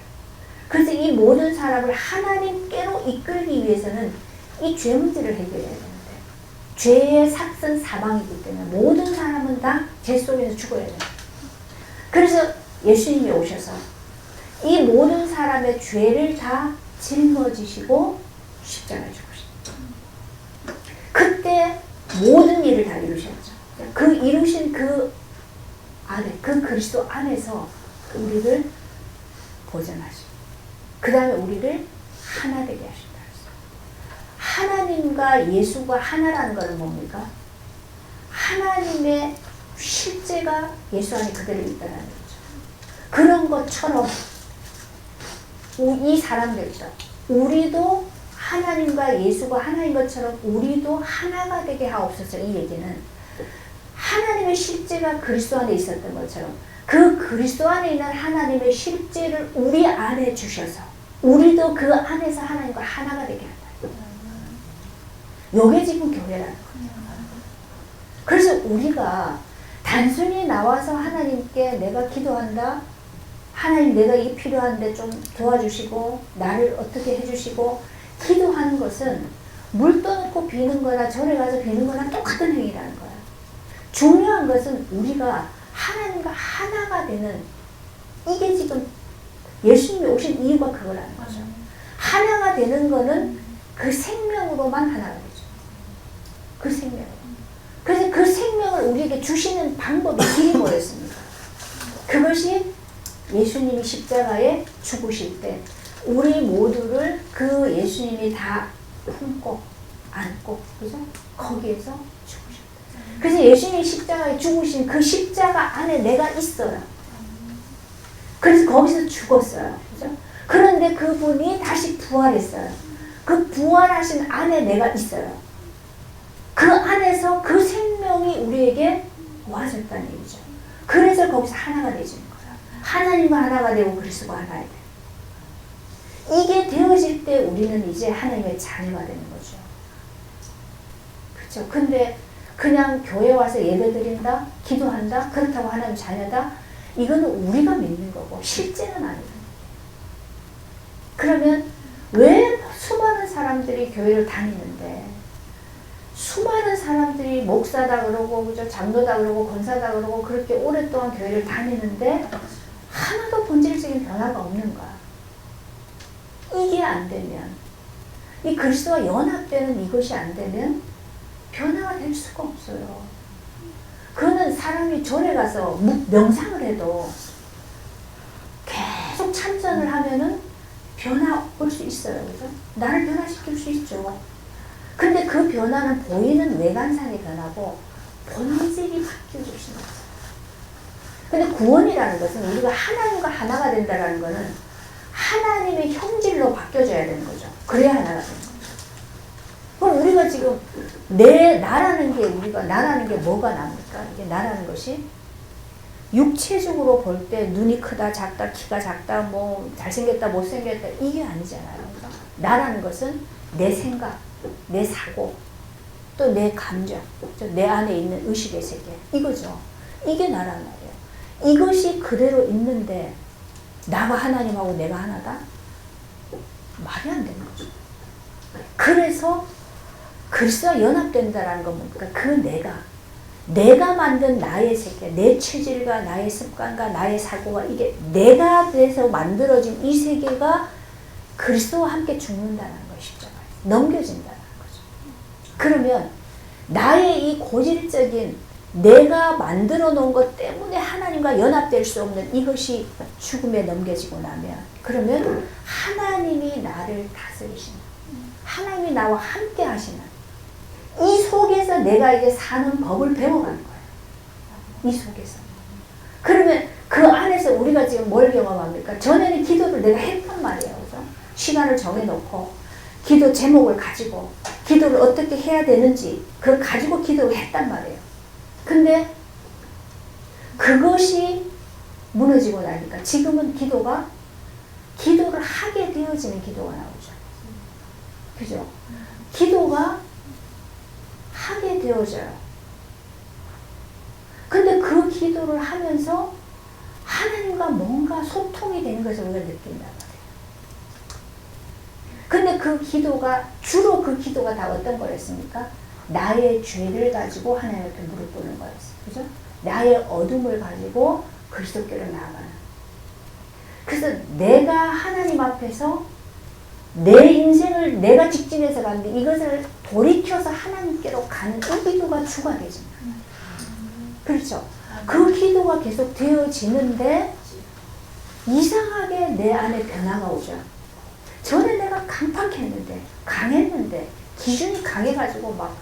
그래서 이 모든 사람을 하나님께로 이끌기 위해서는 이 죄 문제를 해결해야 되는데 죄의 삭선 사방이기 때문에 모든 사람은 다 죄 속에서 죽어야 돼요. 그래서 예수님이 오셔서 이 모든 사람의 죄를 다 짊어지시고 십자가에 죽으셨죠. 그때 모든 일을 다 이루셨죠. 그 이루신 그 안에, 그 그리스도 안에서 우리를 보존하시고 그 다음에 우리를 하나 되게 하신다. 하나님과 예수가 하나라는 것은 뭡니까? 하나님의 실제가 예수 안에 그대로 있다는 거죠. 그런 것처럼 이 사람들도 우리도 하나님과 예수가 하나인 것처럼 우리도 하나가 되게 하옵소서. 이 얘기는 하나님의 실제가 그리스도 안에 있었던 것처럼 그 그리스도 안에 있는 하나님의 실제를 우리 안에 주셔서 우리도 그 안에서 하나님과 하나가 되게 한다. 요게 지금 교회라는 거예요. 그래서 우리가 단순히 나와서 하나님께 내가 기도한다. 하나님 내가 이게 필요한데 좀 도와주시고 나를 어떻게 해주시고 기도하는 것은 물 떠놓고 비는 거나 절에 가서 비는 거나 똑같은 행위라는 거예요. 중요한 것은 우리가 하나님과 하나가 되는 이게 지금 예수님이 오신 이유가 그거라는 거죠. 하나가 되는 거는 그 생명으로만 하나가 되죠. 그 생명으로. 그래서 그 생명을 우리에게 주시는 방법이 길이 뭐였습니까? 그것이 예수님이 십자가에 죽으실 때 우리 모두를 그 예수님이 다 품고 안고, 그죠? 거기에서 죽으셨다. 그래서 예수님이 십자가에 죽으신 그 십자가 안에 내가 있어요. 그래서 거기서 죽었어요. 그죠? 그런데 그분이 다시 부활했어요. 그 부활하신 안에 내가 있어요. 그 안에서 그 생명이 우리에게 와줬다는 얘기죠. 그래서 거기서 하나가 되시는 거예요. 하나님과 하나가 되고 그리스도가 하나가 돼요. 이게 되어질 때 우리는 이제 하나님의 자녀가 되는 거죠. 그렇죠? 근데 그냥 교회 와서 예배 드린다, 기도한다, 그렇다고 하나님 자녀다, 이거는 우리가 믿는 거고 실제는 아니에요. 그러면 왜 수많은 사람들이 교회를 다니는데, 수많은 사람들이 목사다 그러고, 그죠? 장로다 그러고, 권사다 그러고, 그렇게 오랫동안 교회를 다니는데 하나도 본질적인 변화가 없는 거야. 이게 안 되면, 이 그리스도와 연합되는 이것이 안 되면 변화가 될 수가 없어요. 그거는 사람이 절에 가서 명상을 해도 계속 참선을 하면은 변화 올 수 있어요. 그죠? 나를 변화시킬 수 있죠. 근데 그 변화는 보이는 외관상의 변화고 본질이 바뀌어질 수는 없어요. 근데 구원이라는 것은 우리가 하나님과 하나가 된다는 것은 하나님의 형질로 바뀌어져야 되는 거죠. 그래야 하나가 되는 거죠. 그럼 우리가 지금 나라는 게 뭐가 납니까? 이게 나라는 것이 육체적으로 볼 때 눈이 크다, 작다, 키가 작다, 뭐 잘생겼다, 못생겼다, 이게 아니잖아요. 나라는 것은 내 생각, 내 사고, 또 내 감정, 내 안에 있는 의식의 세계, 이거죠. 이게 나란 말이에요. 이것이 그대로 있는데 나가 하나님하고 내가 하나다? 말이 안 되는 거죠. 그래서 그리스도와 연합된다라는 건 뭡니까? 그 내가 만든 나의 세계, 내 체질과 나의 습관과 나의 사고가 이게 내가 돼서 만들어진 이 세계가 그리스도와 함께 죽는다는 것이죠. 넘겨진다는 거죠. 그러면 나의 이 고질적인 내가 만들어 놓은 것 때문에 하나님과 연합될 수 없는 이것이 죽음에 넘겨지고 나면, 그러면 하나님이 나를 다스리시는, 하나님이 나와 함께 하시는, 이 속에서 내가 이제 사는 법을 배워가는 거예요. 이 속에서. 그러면 그 안에서 우리가 지금 뭘 경험합니까? 전에는 기도를 내가 했단 말이에요. 그죠? 시간을 정해놓고 기도 제목을 가지고 기도를 어떻게 해야 되는지 그걸 가지고 기도를 했단 말이에요. 근데 그것이 무너지고 나니까 지금은 기도를 하게 되어지는 기도가 나오죠. 그죠? 기도가 하게 되어져요. 근데 그 기도를 하면서 하나님과 뭔가 소통이 되는 것을 우리가 느낀단 말이에요. 근데 주로 그 기도가 다 어떤 거였습니까? 나의 죄를 가지고 하나님 앞에 무릎 꿇는 거였어요. 그죠? 나의 어둠을 가지고 그리스도께로 나아가는. 그래서 내가 하나님 앞에서 내 인생을 내가 직진해서 가는데 이것을 돌이켜서 하나님께로 가는 이 기도가 주가 되집니다. 그렇죠? 그 기도가 계속 되어지는데 이상하게 내 안에 변화가 오죠. 전에 내가 강팍했는데, 강했는데, 기준이 강해가지고 막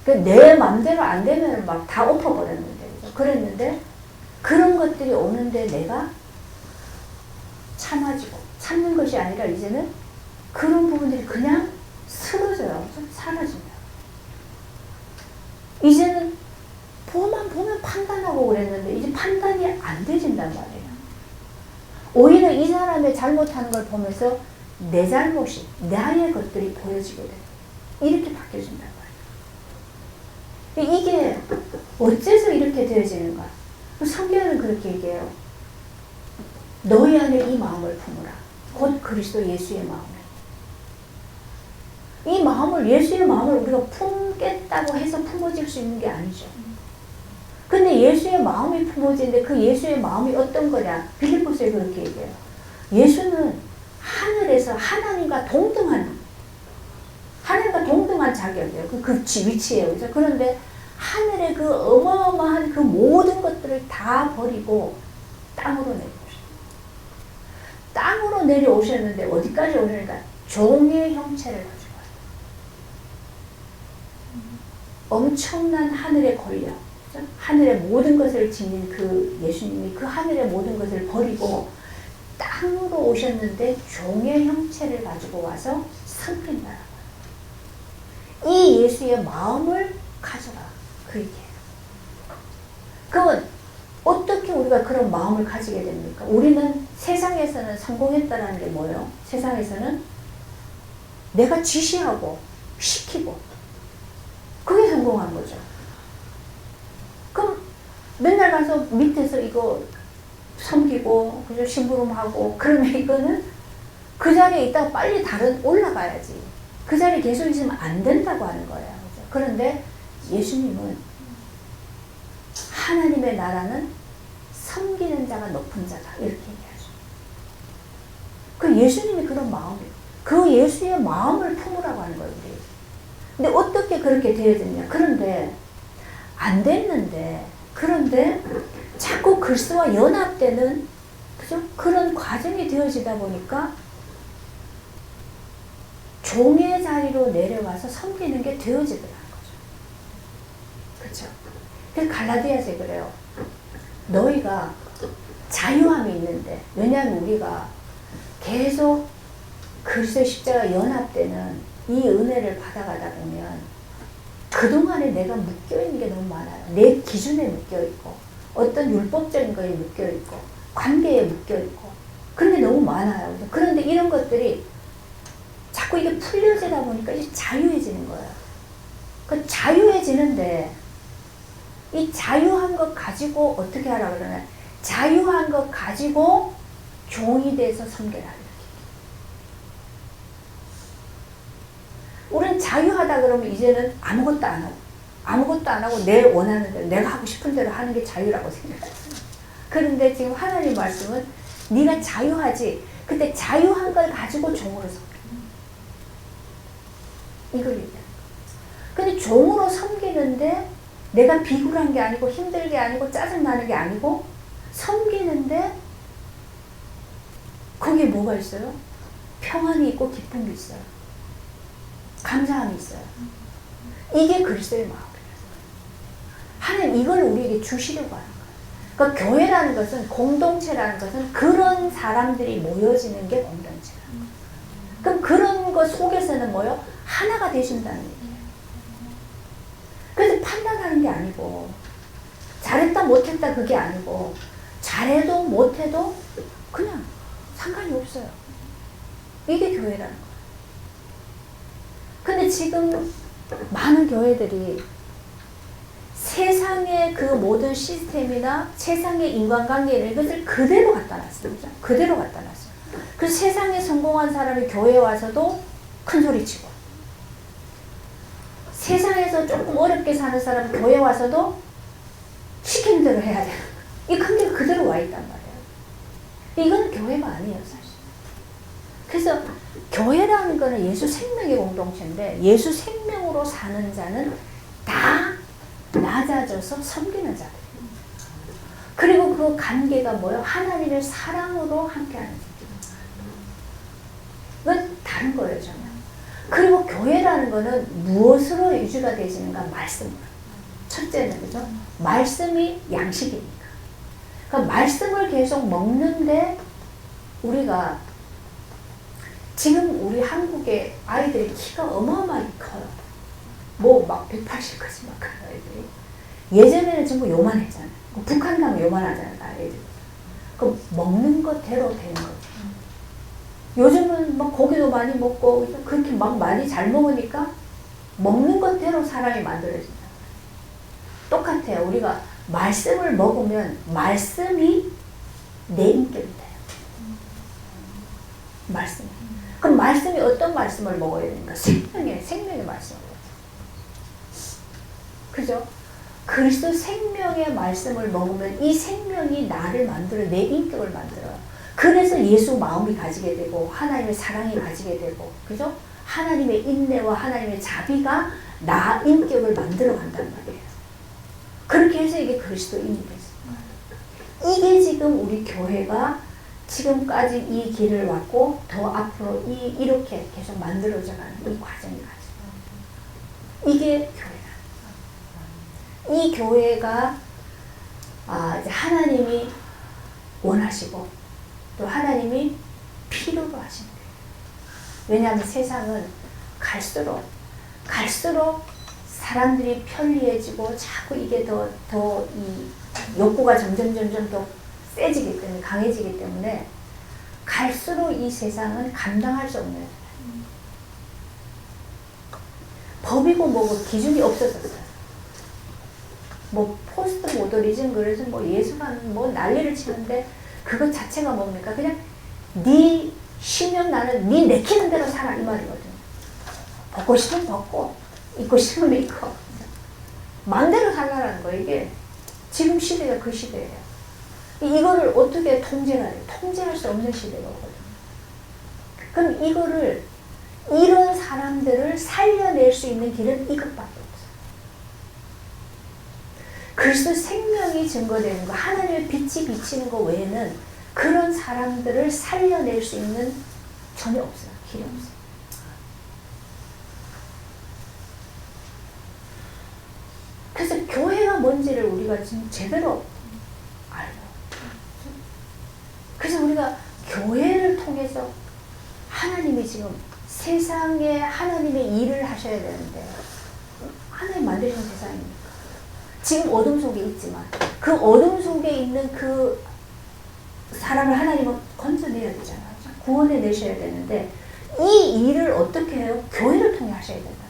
내 맘대로 안 되면 막 다 엎어버렸는데, 그랬는데 그런 것들이 오는데 내가 참는 것이 아니라 이제는 그런 부분들이 그냥 쓰러져요. 사라집니다. 이제는 보면 판단하고 그랬는데 이제 판단이 안 되진단 말이에요. 오히려 이 사람의 잘못하는 걸 보면서 내 잘못이, 나의 것들이 보여지게 돼요. 이렇게 바뀌어진단 말이에요. 이게 어째서 이렇게 되어지는가? 성경은 그렇게 얘기해요. 너희 안에 이 마음을 품으라. 곧 그리스도 예수의 마음을. 이 마음을, 예수의 마음을 우리가 품겠다고 해서 품어질 수 있는 게 아니죠. 근데 예수의 마음이 품어지는데 그 예수의 마음이 어떤 거냐? 빌립보서에 그렇게 얘기해요. 예수는 하늘에 하늘에서 하나님과 동등한 자격이에요. 그 위치예요. 그죠? 그런데 하늘의 그 어마어마한 그 모든 것들을 다 버리고 땅으로 내려오셨어요. 땅으로 내려오셨는데 어디까지 오셨는가? 종의 형체를 가지고 와요. 엄청난 하늘의 권력, 그죠? 하늘의 모든 것을 지닌 그 예수님이 그 하늘의 모든 것을 버리고 땅으로 오셨는데 종의 형체를 가지고 와서 섬긴다라고. 이 예수의 마음을 가져라. 그 얘기예요. 그러면 어떻게 우리가 그런 마음을 가지게 됩니까? 우리는 세상에서는 성공했다는 게 뭐예요? 세상에서는 내가 지시하고 시키고 그게 성공한 거죠. 그럼 맨날 가서 밑에서 이거 섬기고 그죠? 심부름하고 그러면 이거는 그 자리에 있다가 빨리 다른 올라가야지. 그 자리에 계속 있으면 안 된다고 하는 거예요. 그죠? 그런데 예수님은 하나님의 나라는 섬기는 자가 높은 자다. 이렇게 얘기하죠. 그 예수님이 그런 마음이에요. 그 예수의 마음을 품으라고 하는 거예요. 우리. 근데 어떻게 그렇게 되어졌냐. 그런데 안 됐는데 그런데 자꾸 그리스도와 연합되는 그죠? 그런 과정이 되어지다 보니까 종의 자리로 내려가서 섬기는 게 되어지더라는 거죠. 그렇죠? 그래서 갈라디아서에 그래요. 너희가 자유함이 있는데 왜냐하면 우리가 계속 그리스도의 십자가 연합되는 이 은혜를 받아가다 보면 그동안에 내가 묶여있는 게 너무 많아요. 내 기준에 묶여있고 어떤 율법적인 거에 묶여있고 관계에 묶여있고 그런 게 너무 많아요. 그런데 이런 것들이 자꾸 이게 풀려지다 보니까 이제 자유해지는 거예요. 그 자유해지는데 이 자유한 것 가지고 어떻게 하라 그러냐. 자유한 것 가지고 종이 돼서 섬겨라. 이렇게. 우리는 자유하다 그러면 이제는 아무것도 안 하고 내 원하는 대로 내가 하고 싶은 대로 하는 게 자유라고 생각해요. 그런데 지금 하나님 말씀은 네가 자유하지. 그때 자유한 걸 가지고 종으로 섬겨. 이걸 얘기하는 거예요. 근데 종으로 섬기는데 내가 비굴한 게 아니고 힘들게 아니고 짜증나는 게 아니고 섬기는데 거기에 뭐가 있어요? 평안이 있고 기쁨이 있어요. 감사함이 있어요. 이게 그리스도의 마음이에요. 하나님 이걸 우리에게 주시려고 하는 거예요. 그러니까 교회라는 것은 공동체라는 것은 그런 사람들이 모여지는 게 공동체예요. 그럼 그런 것 속에서는 뭐요? 하나가 되신다는 얘기예요. 그래서 판단하는 게 아니고 잘했다 못했다 그게 아니고 잘해도 못해도 그냥 상관이 없어요. 이게 교회라는 거예요. 근데 지금 많은 교회들이 세상의 그 모든 시스템이나 세상의 인간관계를 이것을 그대로 갖다 놨습니다. 그대로 갖다 놨어요. 그래서 세상에 성공한 사람이 교회에 와서도 큰 소리 치고 세상에서 조금 어렵게 사는 사람 교회 와서도 시키는 대로 해야 돼요. 이 관계가 그대로 와 있단 말이에요. 이건 교회가 아니에요, 사실. 그래서 교회라는 거는 예수 생명의 공동체인데 예수 생명으로 사는 자는 다 낮아져서 섬기는 자들. 그리고 그 관계가 뭐예요? 하나님의 사랑으로 함께하는 자들. 이건 다른 거예요, 전혀. 그리고 교회라는 거는 무엇으로 유지가 되지는가? 말씀으로. 첫째는 그죠? 말씀이 양식이니까. 그러니까 말씀을 계속 먹는데 우리가 지금 우리 한국의 아이들이 키가 어마어마하게 커요. 뭐 막 180까지 막 큰 아이들이. 예전에는 전부 요만했잖아요. 북한 가면 요만하잖아요, 아이들. 그 먹는 것대로 되는 거죠. 요즘은 막 고기도 많이 먹고 그렇게 막 많이 잘 먹으니까 먹는 것대로 사람이 만들어진다. 똑같아요. 우리가 말씀을 먹으면 말씀이 내 인격이 돼요. 말씀. 그럼 말씀이 어떤 말씀을 먹어야 되는가? 생명의 말씀을. 그죠? 그리스도 생명의 말씀을 먹으면 이 생명이 나를 만들어 내 인격을 만들어요. 그래서 예수 마음이 가지게 되고 하나님의 사랑이 가지게 되고 그죠? 하나님의 인내와 하나님의 자비가 나 인격을 만들어 간단 말이에요. 그렇게 해서 이게 그리스도인이 됐어요. 이게 지금 우리 교회가 지금까지 이 길을 왔고 더 앞으로 이렇게 계속 만들어져가는 이 과정이 가지고 이게 교회다. 이 교회가 이제 하나님이 원하시고 또 하나님이 필요로 하신 거예요. 왜냐하면 세상은 갈수록 사람들이 편리해지고 자꾸 이게 더 이 욕구가 점점 더 세지기 때문에 강해지기 때문에 갈수록 이 세상은 감당할 수 없는 법이고 뭐고 기준이 없어졌어요. 뭐 포스트 모더니즘 그래서 뭐 예술하는 뭐 난리를 치는데 그것 자체가 뭡니까? 그냥 네 쉬면 나는 네 내키는 대로 살아 이 말이거든요. 벗고 싶으면 벗고 입고 싶으면 입고 마음대로 살라라는 거예요. 이게 지금 시대가 그 시대예요. 이거를 어떻게 통제해야 돼요? 통제할 수 없는 시대거든요. 그럼 이거를 이런 사람들을 살려낼 수 있는 길은 이것밖에 없어요. 그리스도 생명이 증거되는 거, 하나님의 빛이 비치는 거 외에는 그런 사람들을 살려낼 수 있는 전혀 없어요. 길이 없어요. 그래서 교회가 뭔지를 우리가 지금 제대로 알아요. 그래서 우리가 교회를 통해서 하나님이 지금 세상에 하나님의 일을 하셔야 되는데 하나님 만드신 세상입니까? 지금 어둠 속에 있지만 그 어둠 속에 있는 그 사람을 하나님은 건져내야 되잖아요. 구원해내셔야 되는데 이 일을 어떻게 해요? 교회를 통해 하셔야 된다.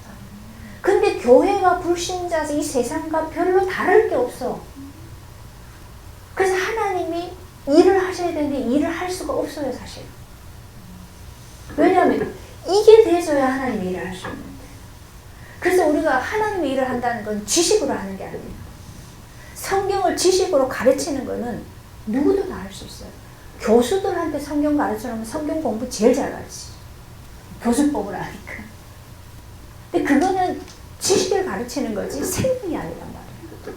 근데 교회가 불신자 이 세상과 별로 다를 게 없어. 그래서 하나님이 일을 하셔야 되는데 일을 할 수가 없어요, 사실. 왜냐하면 이게 돼서야 하나님이 일을 할 수 있는데. 그래서 우리가 하나님의 일을 한다는 건 지식으로 하는 게 아니에요. 성경을 지식으로 가르치는 거는 누구도 다 할 수 있어요. 교수들한테 성경 가르치려면 성경 공부 제일 잘 가르치죠. 교수법을 아니까. 근데 그거는 지식을 가르치는 거지 생명이 아니란 말이에요.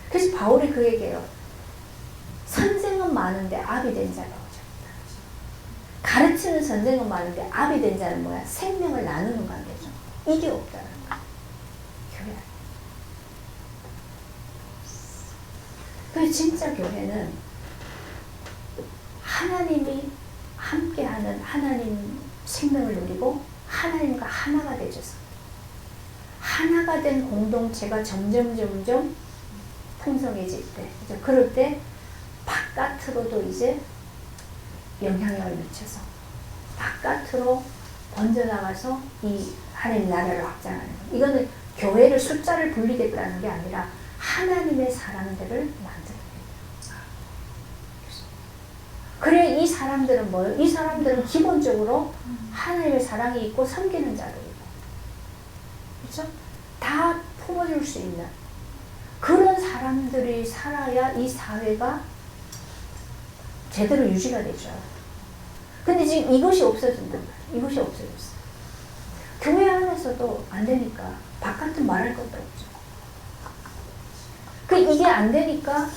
그래서 바울이 그 얘기해요. 선생은 많은데 압이 된 자가 오죠. 가르치는 선생은 많은데 압이 된 자는 뭐야? 생명을 나누는 관계죠. 이게 없다는 거예요. 교회. 그래서 진짜 교회는 하나님이 함께하는 하나님 생명을 누리고 하나님과 하나가 되셔서 하나가 된 공동체가 점점 풍성해질 때, 이제 그럴 때 바깥으로도 이제 영향력을 미쳐서 바깥으로 번져나가서 이 하나님 나라를 확장하는 거예요. 이거는 교회를 숫자를 불리겠다는 게 아니라 하나님의 사람들을 만들어내요. 그래 이 사람들은 뭐예요? 이 사람들은 기본적으로 하나님의 사랑이 있고 섬기는 자들이고 그렇죠? 다 품어줄 수 있는 그런 사람들이 살아야 이 사회가 제대로 유지가 되죠. 근데 지금 이것이 없어진단 말이에요. 이것이 없어졌어요. 교회 안에서도 안 되니까 바깥은 말할 것도 없죠. 이게 안 되니까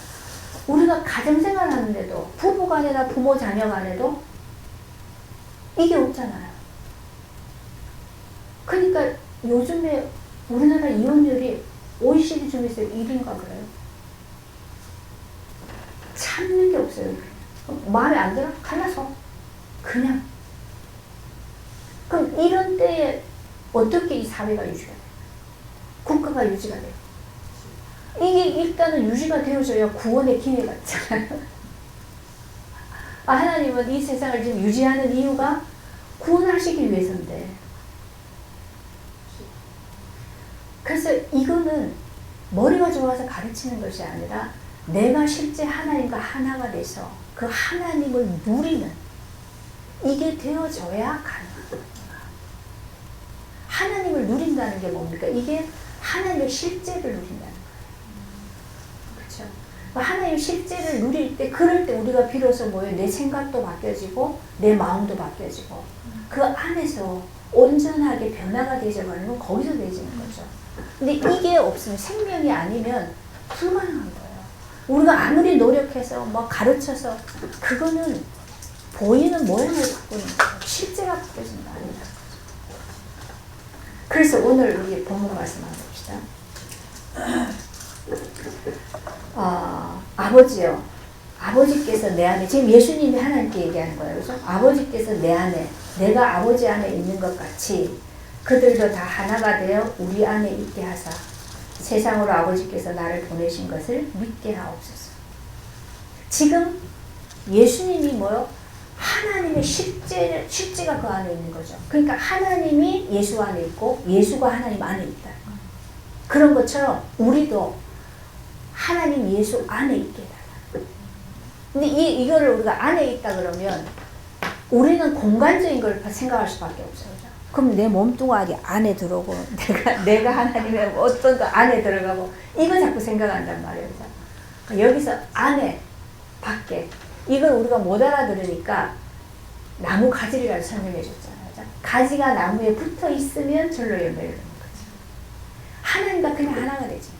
우리가 가정생활 하는데도 부부간이나 부모 자녀간에도 이게 없잖아요. 그러니까 요즘에 우리나라 이혼율이 OECD 중에서 1위인가 그래요. 참는 게 없어요. 마음에 안 들어? 갈라서 그냥. 그럼 이런 때에 어떻게 이 사회가 유지가 돼요? 국가가 유지가 돼요? 이게 일단은 유지가 되어져야 구원의 기회가 있잖아요. 하나님은 이 세상을 지금 유지하는 이유가 구원하시기 위해서인데. 그래서 이거는 머리가 좋아서 가르치는 것이 아니라 내가 실제 하나님과 하나가 돼서 그 하나님을 누리는 이게 되어져야 가능합니다. 하나님을 누린다는 게 뭡니까? 이게 하나님의 실제를 누린다는 거예요. 그렇죠? 하나님 실제를 누릴 때, 그럴 때 우리가 비로소 뭐예요? 내 생각도 바뀌어지고 내 마음도 바뀌어지고 그 안에서 온전하게 변화가 되져가는 건 거기서 되지는 거죠. 근데 이게 없으면, 생명이 아니면 불가능한 거예요. 우리가 아무리 노력해서 뭐 가르쳐서 그거는 보이는 모양을 바꾸는 거예요. 실제가 바뀌어진다 아니다. 그래서 오늘 우리 본문 말씀 한번 봅시다. 아버지요, 아버지께서 내 안에, 지금 예수님이 하나님께 얘기하는 거예요. 그죠? 아버지께서 내 안에, 내가 아버지 안에 있는 것 같이 그들도 다 하나가 되어 우리 안에 있게 하사 세상으로 아버지께서 나를 보내신 것을 믿게 하옵소서. 지금 예수님이 뭐요? 하나님의 실제가 그 안에 있는 거죠. 그러니까 하나님이 예수 안에 있고 예수가 하나님 안에 있다. 그런 것처럼 우리도 하나님 예수 안에 있게 해달라. 근데 이거를 우리가 안에 있다 그러면 우리는 공간적인 걸 생각할 수밖에 없어요. 그럼 내 몸뚱아리 안에 들어오고 내가 하나님의 어떤 거 안에 들어가고 이거 자꾸 생각한단 말이에요. 그래서 여기서 안에 밖에 이걸 우리가 못 알아들으니까 나무 가지를 설명해 줬잖아요. 가지가 나무에 붙어 있으면 절로 열매를 내는 거죠. 하나님과 그냥 하나가 되지.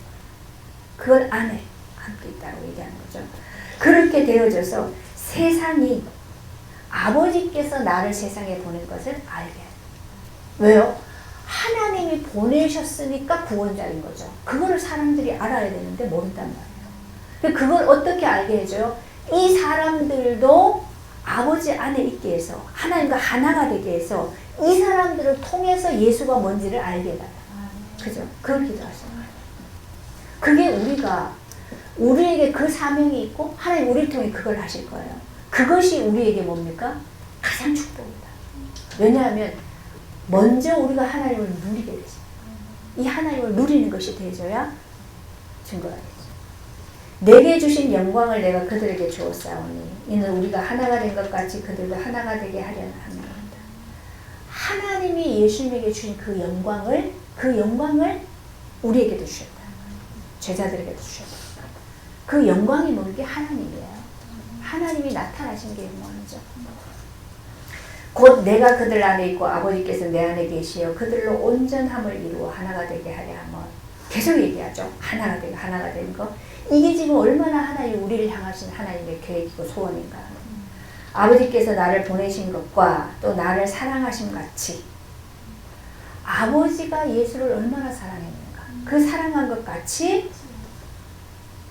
그걸 안에 함께 있다고 얘기하는 거죠. 그렇게 되어져서 세상이 아버지께서 나를 세상에 보낸 것을 알게 해요. 왜요? 하나님이 보내셨으니까 구원자인 거죠. 그거를 사람들이 알아야 되는데 모른단 말이에요. 그걸 어떻게 알게 해줘요? 이 사람들도 아버지 안에 있게 해서 하나님과 하나가 되게 해서 이 사람들을 통해서 예수가 뭔지를 알게 해달라. 그죠? 그걸 기도하시는 거예요. 그게 우리에게 그 사명이 있고 하나님 우리를 통해 그걸 하실 거예요. 그것이 우리에게 뭡니까? 가장 축복이다. 왜냐하면 먼저 우리가 하나님을 누리게 되죠. 이 하나님을 누리는 것이 되어져야 증거가 되죠. 내게 주신 영광을 내가 그들에게 주었사오니 이는 우리가 하나가 된 것 같이 그들도 하나가 되게 하려는 함이니이다. 하나님이 예수님에게 주신 그 영광을 우리에게도 주셨다. 제자들에게도 주셨다. 그 영광이 뭔게 하나님이에요. 하나님이 나타나신 게 뭐죠? 곧 내가 그들 안에 있고 아버지께서 내 안에 계시어 그들로 온전함을 이루어 하나가 되게 하려 하면 계속 얘기하죠. 하나가 되는 거. 이게 지금 얼마나 하나님 우리를 향하신 하나님의 계획이고 소원인가. 아버지께서 나를 보내신 것과 또 나를 사랑하신 같이 아버지가 예수를 얼마나 사랑했는가. 그 사랑한 것 같이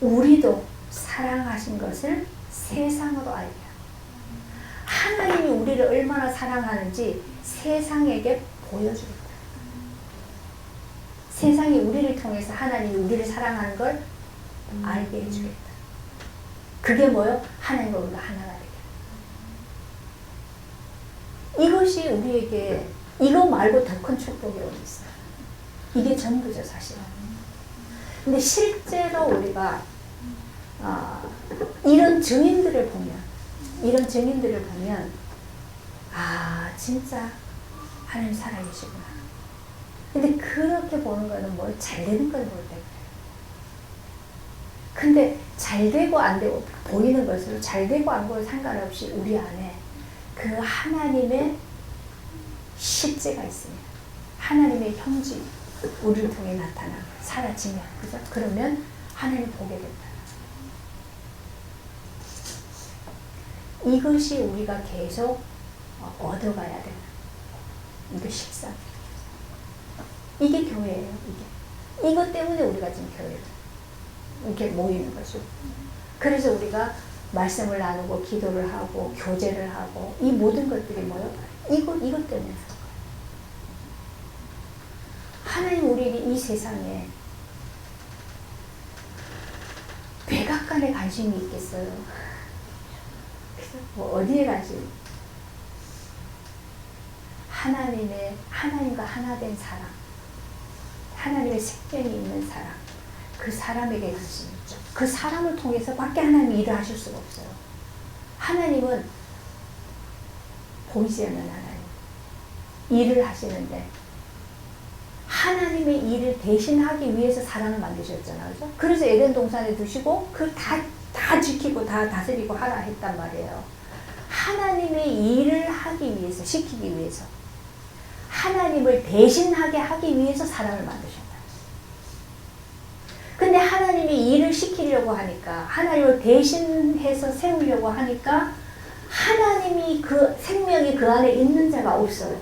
우리도 사랑하신 것을 세상으로 알게 합니다. 하나님이 우리를 얼마나 사랑하는지 세상에게 보여주겠다. 세상이 우리를 통해서 하나님이 우리를 사랑하는 걸 알게 해주겠다. 그게 뭐요? 하나님과 우리가 하나가 되게. 이것이 우리에게 이거 말고 더 큰 축복이 어디 있어요? 이게 전부죠, 사실은. 근데 실제로 우리가 이런 증인들을 보면 진짜 하나님 살아계시구나. 근데 그렇게 보는 거는 뭐 잘 되는 걸 볼 때 그래요. 근데 잘 되고 안 되고 보이는 것으로 잘 되고 안 되고 상관없이 우리 안에 그 하나님의 실제가 있습니다. 하나님의 형질 우리를 통해 나타나 사라지면 그죠? 그러면 하나님 보게 된다. 이것이 우리가 계속 얻어가야 되는 이거 식사. 이게 교회예요. 이것 때문에 우리가 지금 교회를 이렇게 모이는 거죠. 그래서 우리가 말씀을 나누고 기도를 하고 교제를 하고 이 모든 것들이 뭐예요? 이것 때문에 하나님 우리에게 이 세상에 백악관에 관심이 있겠어요? 뭐 어디에 관심? 하나님과 하나 된 사람, 하나님의 생명이 있는 사람, 그 사람에게 관심이 있죠. 그 사람을 통해서 밖에 하나님이 일을 하실 수가 없어요. 하나님은 보이지 않는 하나님, 일을 하시는데 하나님의 일을 대신하기 위해서 사람을 만드셨잖아요. 그죠? 그래서 에덴 동산에 두시고 그걸 다 지키고 다 다스리고 하라 했단 말이에요. 하나님의 일을 하기 위해서, 시키기 위해서, 하나님을 대신하게 하기 위해서 사람을 만드셨다. 근데 하나님이 일을 시키려고 하니까, 하나님을 대신해서 세우려고 하니까 하나님이 그 생명이 그 안에 있는 자가 없어요.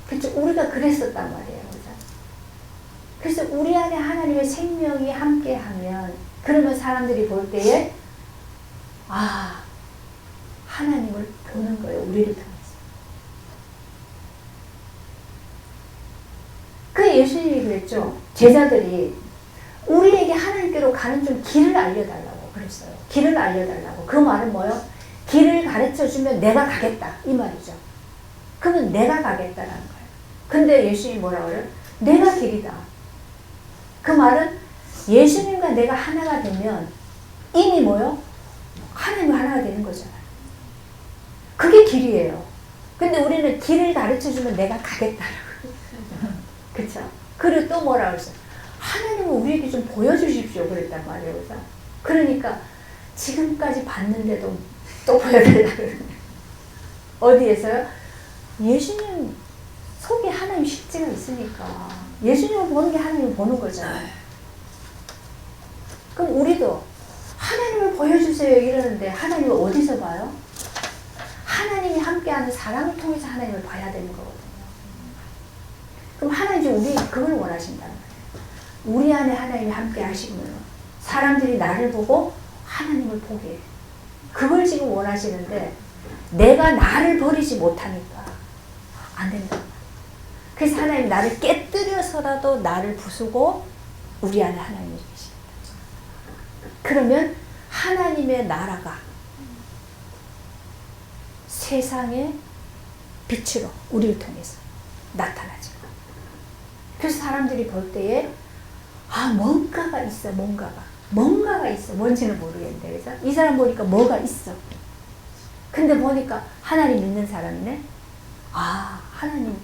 그렇죠? 우리가 그랬었단 말이에요. 그렇죠? 그래서 우리 안에 하나님의 생명이 함께하면, 그러면 사람들이 볼 때에 아, 하나님을 보는 거예요. 우리를 통해서. 그 예수님이 그랬죠. 제자들이 우리에게 하나님께로 가는 좀 길을 알려달라고 그랬어요. 길을 알려달라고. 그 말은 뭐요? 길을 가르쳐주면 내가 가겠다. 이 말이죠. 그러면 내가 가겠다라는 거예요. 근데 예수님이 뭐라 그래요? 내가 길이다. 그 말은 예수님과 내가 하나가 되면 이미 뭐요? 하나님과 하나가 되는 거잖아요. 그게 길이에요. 근데 우리는 길을 가르쳐주면 내가 가겠다라고. 그쵸? 그리고 또 뭐라 그랬어요? 하나님은 우리에게 좀 보여주십시오. 그랬단 말이에요. 그죠? 그러니까 지금까지 봤는데도 또 보여달라고 그러네요. 어디에서요? 예수님 속에 하나님 실제가 있으니까 예수님을 보는 게 하나님을 보는 거잖아요. 그럼 우리도 하나님을 보여주세요 이러는데 하나님을 어디서 봐요? 하나님이 함께하는 사람을 통해서 하나님을 봐야 되는 거거든요. 그럼 하나님이 우리 그걸 원하신단 말이에요. 우리 안에 하나님이 함께 하시면 사람들이 나를 보고 하나님을 보게 해요. 그걸 지금 원하시는데 내가 나를 버리지 못하니까 안 된다. 그래서 하나님 나를 깨뜨려서라도 나를 부수고 우리 안에 하나님이 계십니다. 그러면 하나님의 나라가 세상의 빛으로 우리를 통해서 나타나죠. 그래서 사람들이 볼 때에 아 뭔가가 있어. 뭔가가 있어. 뭔지는 모르겠는데 그래서 이 사람 보니까 뭐가 있어. 근데 보니까 하나님 믿는 사람이네. 아 하나님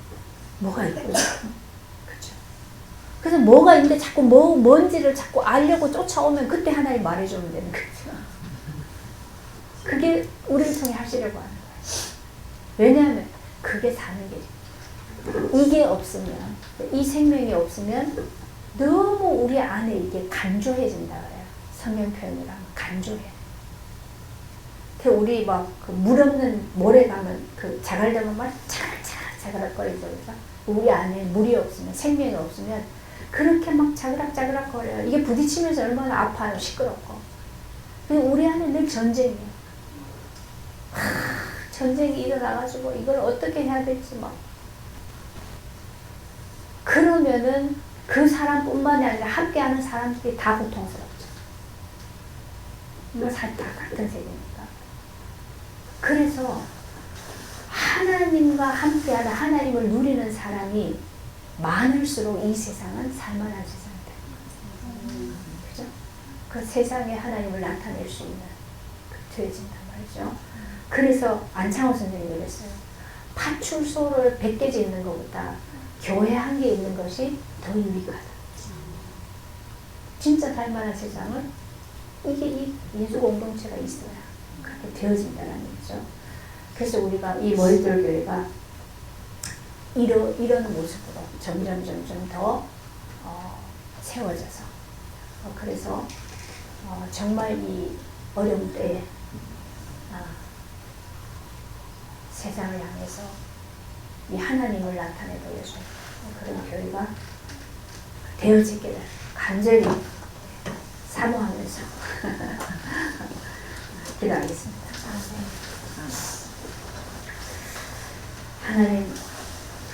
뭐가 있구나. 그렇죠. 그래서 뭐가 있는데 자꾸 뭔지를 자꾸 알려고 쫓아오면 그때 하나님 말해주면 되는 거죠. 그게 우리를 통해 하시려고 하는 거예요. 왜냐하면 그게 사는 길이에요. 이게 없으면, 이 생명이 없으면 너무 우리 안에 이게 간조해진다 그래요. 성경 표현을 하면 간조해. 우리 막 그 물 없는 모래 가면 그 자갈되면 막 자그락거리죠. 그래서 우리 안에 물이 없으면, 생명이 없으면 그렇게 막 자그락 거려요. 이게 부딪히면서 얼마나 아파요. 시끄럽고. 우리 안에 늘 전쟁이에요. 전쟁이 일어나가지고 이걸 어떻게 해야 될지 막. 그러면은 그 사람뿐만이 아니라 함께하는 사람들이 다 고통스럽죠. 이거 다 같은 세계니까. 그래서 하나님과 함께하는 하나님을 누리는 사람이 많을수록 이 세상은 살만한 세상이 됩니다. 그죠? 그 세상에 하나님을 나타낼 수 있는 되어진단 말이죠. 그래서 안창호 선생님이 그랬어요. 파출소를 100개 짓는 것보다 교회 한 개 있는 것이 더 유익하다. 진짜 살만한 세상은 이게 이 예수 공동체가 있어야 그렇게 되어진다는 거죠. 그래서 우리가 이 월들 교회가 이런 모습으로 점점 더 세워져서 그래서 정말 이 어려운 때에 세상을 향해서 이 하나님을 나타내 보여주는 그런 교회가 되어지기를 간절히 사모하면서 기도하겠습니다. 하나님,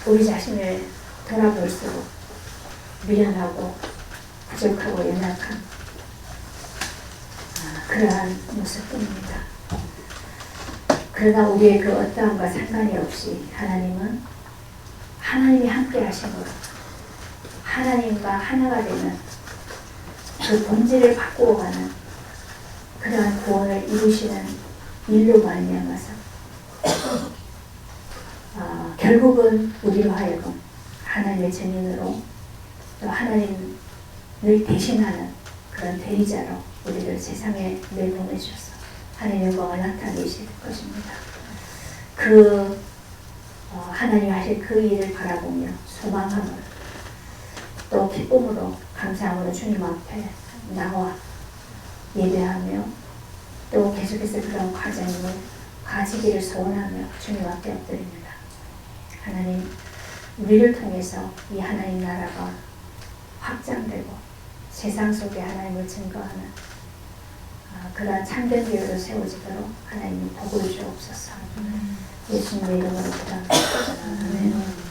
우리 자신을 돌아볼수록 미련하고 부족하고 연약한 그러한 모습뿐입니다. 그러나 우리의 그 어떠함과 상관이 없이 하나님은 하나님이 함께 하심으로 하나님과 하나가 되는 그 본질을 바꾸어 가는 그러한 구원을 이루시는 일로 말미암아서 결국은 우리로 하여금 하나님의 증인으로 또 하나님을 대신하는 그런 대리자로 우리를 세상에 내보내셔서 하나님의 영광을 나타내실 것입니다. 하나님 하실 그 일을 바라보며 소망함을 또 기쁨으로 감사함으로 주님 앞에 나와 예배하며 또 계속해서 그런 과정을 가지기를 소원하며 주님 앞에 엎드립니다. 하나님, 우리를 통해서 이 하나님 나라가 확장되고 세상 속에 하나님을 증거하는 그러한 참된 교회로 세워지도록 하나님 복을 주옵소서. 예수님의 이름으로 기도합니다. 아멘.